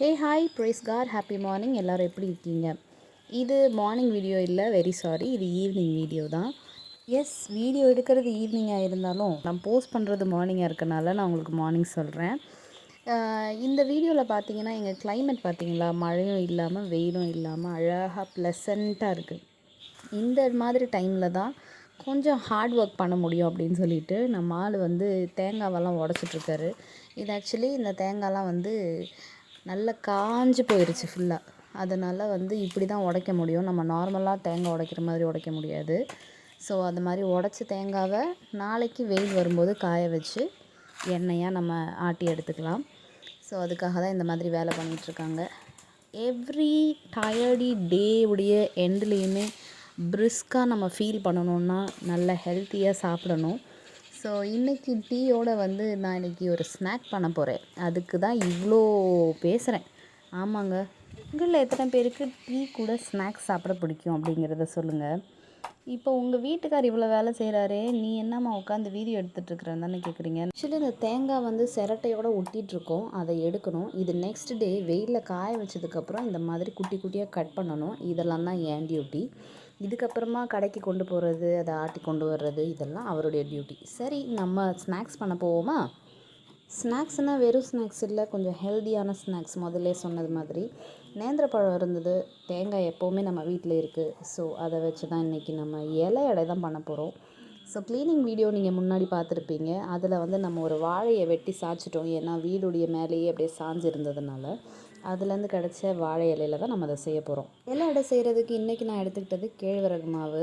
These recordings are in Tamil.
ஹே hi praise God happy morning. எல்லோரும் எப்படி இருக்கீங்க? இது மார்னிங் வீடியோ இல்லை, வெரி சாரி, இது ஈவினிங் வீடியோ தான். எஸ், வீடியோ எடுக்கிறது ஈவினிங்காக இருந்தாலும் நான் போஸ்ட் பண்ணுறது மார்னிங்காக இருக்கனால நான் உங்களுக்கு மார்னிங் சொல்கிறேன். இந்த வீடியோவில் பார்த்தீங்கன்னா எங்கள் கிளைமேட் பார்த்தீங்களா, மழையும் இல்லாமல் வெயிலும் இல்லாமல் அழகாக ப்ளசண்ட்டாக இருக்குது. இந்த மாதிரி டைமில் தான் கொஞ்சம் ஹார்ட் ஒர்க் பண்ண முடியும் அப்படின்னு சொல்லிட்டு நம்ம ஆள் வந்து தேங்காவெல்லாம் உடச்சிட்ருக்காரு. இது ஆக்சுவலி இந்த தேங்காய்லாம் வந்து நல்லா காஞ்சு போயிடுச்சு ஃபுல்லாக. அதனால் வந்து இப்படி தான் உடைக்க முடியும். நம்ம நார்மலாக தேங்காய் உடைக்கிற மாதிரி உடைக்க முடியாது. ஸோ அது மாதிரி உடச்ச தேங்காவை நாளைக்கு வெயில் வரும்போது காய வச்சு எண்ணெயாக நம்ம ஆட்டி எடுத்துக்கலாம். ஸோ அதுக்காக தான் இந்த மாதிரி வேலை பண்ணிகிட்ருக்காங்க. எவ்ரி டயர்டி டே உடைய எண்ட்லேயுமே பிரிஸ்காக நம்ம ஃபீல் பண்ணணுன்னா நல்ல ஹெல்த்தியாக சாப்பிடணும். ஸோ இன்றைக்கி டீயோடு வந்து நான் இன்றைக்கி ஒரு ஸ்நாக் பண்ண போகிறேன். அதுக்கு தான் இவ்வளோ பேசுகிறேன். ஆமாங்க, உங்களில் எத்தனை பேருக்கு டீ கூட ஸ்நாக்ஸ் சாப்பிட பிடிக்கும் அப்படிங்கிறத சொல்லுங்கள். இப்போ உங்கள் வீட்டுக்கார் இவ்வளோ வேலை செய்கிறாரே, நீ என்னம்மா உட்காந்து வீடியோ எடுத்துகிட்ருக்குறேன்னு தானே கேட்குறீங்க. ஆக்சுவலி இந்த தேங்காய் வந்து சிரட்டையோடு ஒட்டிகிட்ருக்கோம், அதை எடுக்கணும். இது நெக்ஸ்ட் டே வெயிலில் காய வச்சதுக்கப்புறம் இந்த மாதிரி குட்டி குட்டியாக கட் பண்ணணும். இதெல்லாம் தான் என் டியூட்டி. இதுக்கப்புறமா கடைக்கு கொண்டு போகிறது, அதை ஆட்டி கொண்டு வர்றது, இதெல்லாம் அவருடைய டியூட்டி. சரி, நம்ம ஸ்நாக்ஸ் பண்ண போவோமா? ஸ்நாக்ஸ்னால் வெறும் ஸ்நாக்ஸ் இல்லை, கொஞ்சம் ஹெல்த்தியான ஸ்நாக்ஸ். முதல்ல சொன்னது மாதிரி நேந்திரப்பழம் இருந்தது, தேங்காய் எப்போவுமே நம்ம வீட்டில் இருக்குது. ஸோ அதை வச்சு தான் இன்றைக்கி நம்ம இலை அடை தான் பண்ண போகிறோம். ஸோ க்ளீனிங் வீடியோ நீங்கள் முன்னாடி பார்த்துருப்பீங்க. அதில் வந்து நம்ம ஒரு வாழையை வெட்டி சாய்ச்சிட்டோம். ஏன்னா வீடுடைய மேலேயே அப்படியே சாஞ்சு இருந்ததுனால அதுலேருந்து கிடச்ச வாழை இலையில தான் நம்ம அதை செய்ய போகிறோம். இலை அடை செய்கிறதுக்கு இன்றைக்கி நான் எடுத்துக்கிட்டது கேழ்வரகு மாவு,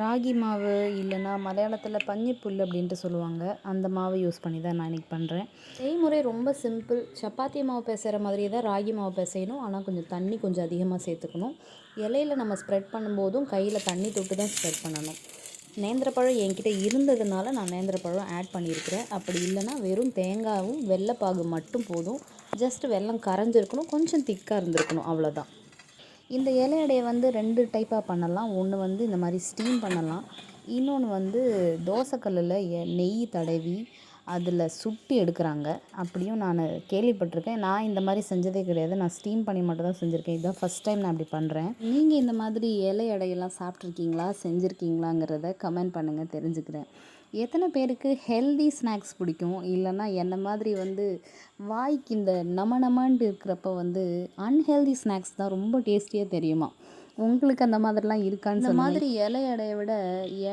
ராகி மாவு, இல்லைன்னா மலையாளத்தில் பஞ்சிப்புல் அப்படின்ட்டு சொல்லுவாங்க, அந்த மாவு யூஸ் பண்ணி தான் நான் இன்றைக்கி பண்ணுறேன். செய்முறை ரொம்ப சிம்பிள். சப்பாத்தி மாவு பிசைகிற மாதிரியே தான் ராகி மாவு பிசையணும். ஆனால் கொஞ்சம் தண்ணி கொஞ்சம் அதிகமாக சேர்த்துக்கணும். இலையில் நம்ம ஸ்ப்ரெட் பண்ணும்போதும் கையில் தண்ணி தொட்டு தான் ஸ்ப்ரெட் பண்ணணும். நேந்திரப்பழம் என்கிட்ட இருந்ததுனால நான் நேந்திரப்பழம் ஆட் பண்ணியிருக்கிறேன். அப்படி இல்லைனா வெறும் தேங்காயும் வெள்ளைப்பாகு மட்டும் போதும். ஜஸ்ட் வெல்லம் கரைஞ்சிருக்கணும், கொஞ்சம் திக்காக இருந்திருக்கணும், அவ்வளோதான். இந்த இலை அடையை வந்து 2 டைப்பாக பண்ணலாம். ஒன்று வந்து இந்த மாதிரி ஸ்டீம் பண்ணலாம். இன்னொன்று வந்து தோசைக்கல்லில் நெய் தடவி அதில் சுட்டி எடுக்கிறாங்க. அப்படியும் நான் கேள்விப்பட்டிருக்கேன். நான் இந்த மாதிரி செஞ்சதே கிடையாது. நான் ஸ்டீம் பண்ணி மட்டும் தான் செஞ்சுருக்கேன். இதுதான் ஃபஸ்ட் டைம் நான் அப்படி பண்ணுறேன். நீங்கள் இந்த மாதிரி இலை அடையெல்லாம் சாப்பிட்ருக்கீங்களா, செஞ்சுருக்கீங்களாங்கிறத கமெண்ட் பண்ணுங்கள், தெரிஞ்சுக்கிறேன். எத்தனை பேருக்கு ஹெல்தி ஸ்நாக்ஸ் பிடிக்கும், இல்லைன்னா என்ன மாதிரி வந்து வாய்க்கு இந்த நமன்ட்டு இருக்கிறப்ப வந்து அன்ஹெல்தி ஸ்நாக்ஸ் தான் ரொம்ப டேஸ்டியாக தெரியுமா? உங்களுக்கு அந்த மாதிரிலாம் இருக்கான்னு இந்த மாதிரி இலை அடையை விட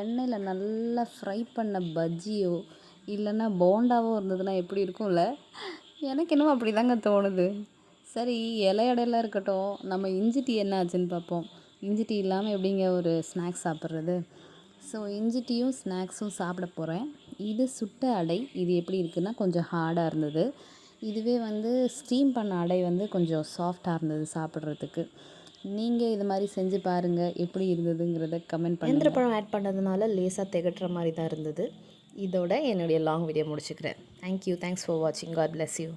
எண்ணெயில் நல்லா ஃப்ரை பண்ண பஜ்ஜியோ இல்லைன்னா போண்டாவோ இருந்ததுன்னா எப்படி இருக்கும்ல? எனக்கு என்னமோ அப்படி தாங்க தோணுது. சரி, இலை அடையெல்லாம் இருக்கட்டும், நம்ம இஞ்சி டீ என்ன ஆச்சுன்னு பார்ப்போம். இஞ்சி டீ இல்லாமல் எப்படிங்க ஒரு ஸ்நாக்ஸ் சாப்பிட்றது? ஸோ இஞ்சி டீயும் ஸ்நாக்ஸும் சாப்பிட போகிறேன். இது சுட்ட அடை. இது எப்படி இருக்குன்னா கொஞ்சம் ஹார்டாக இருந்தது. இதுவே வந்து ஸ்டீம் பண்ண அடை வந்து கொஞ்சம் சாஃப்டாக இருந்தது சாப்பிட்றதுக்கு. நீங்கள் இது மாதிரி செஞ்சு பாருங்கள், எப்படி இருந்ததுங்கிறத கமெண்ட் பண்ணுங்கள். நேந்திரப்பழம் ஆட் பண்ணதுனால லேசாக திகட்டுற மாதிரி தான் இருந்தது. இதோட என்னுடைய லாங் வீடியோ முடிச்சுக்கிறேன். தேங்க்யூ, தேங்க்ஸ் ஃபார் வாட்சிங். God bless you.